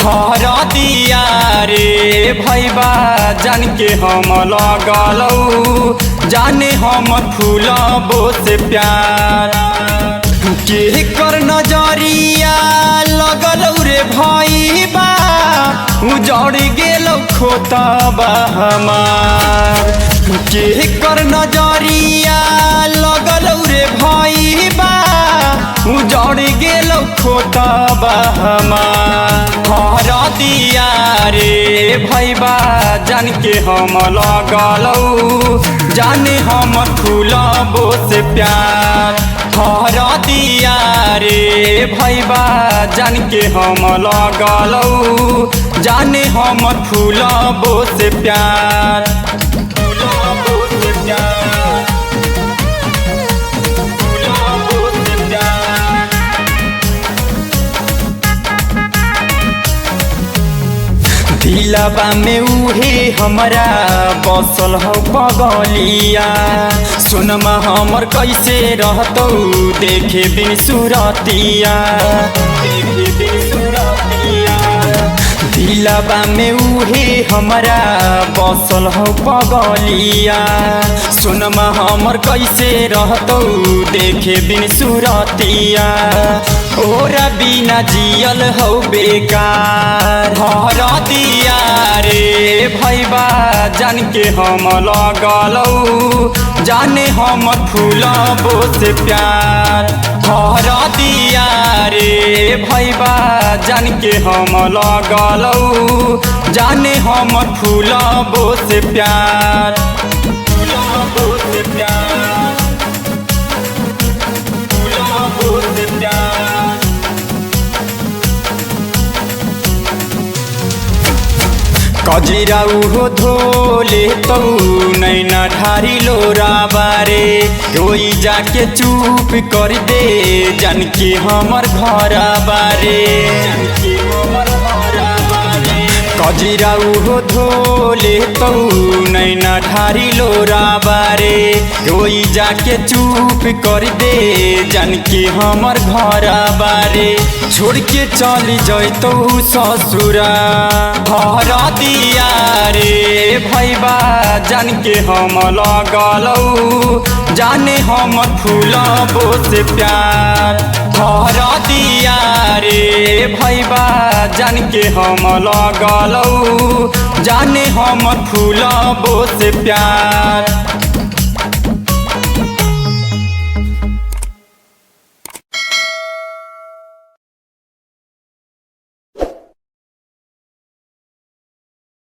हर दिया रे भैबा जान के हम लगलौ जाने हम फूलबो से प्यार के कर नजरिया लगलौ रे भैबा उजड़ गेलौ खोतबा हमार के कर नजरिया लगलौ रे भैबा उजड़ गेलौ खोतबा हमार हर दिया रे भैबा जान के हम लगलौ जाने हम फूलबो से प्यार हर दिया रे भैबा जान के हम लगलौ जाने हम फूलबो से प्यार फूलबो से प्यार फूलबो से प्यार दिलबा में उहे हमरा बसल हो बगलिया सोनमा हमर कैसे रहतौ देखे बिन सुरतिया देखे बिन सुरतिया दिलबा में उहे हमरा बसल हो बगलिया सोनमा हमर कैसे रहतौ देखे बिन सुरतिया ओरा बिना जियल हो बेकार हर दिया रे भैबा जान के हम लगलौ जाने हम फूलबो से प्यार हर दिया रे भैबा जान के हम लगलौ जाने हम फूलबो से प्यार फूलबो से प्यार फूलबो से प्यार कजिरा उहो धोले तौ नैना ढारी लोरा बारे रोई जाके चुप कर दे जान के हमर घर बारे कजिरा उहो धोले तौ नैना ढारी लोरा बारे रोई जाके चुप कर दे जान के हमर घर बारे छोड़ के चली जैतौ ससुरा हर दिया रे भैबा जान के हम लगलौ जाने हम फूलबो से प्यार हर दिया रे भैबा जान के हम लगलौ जाने हम फूलबो से प्यार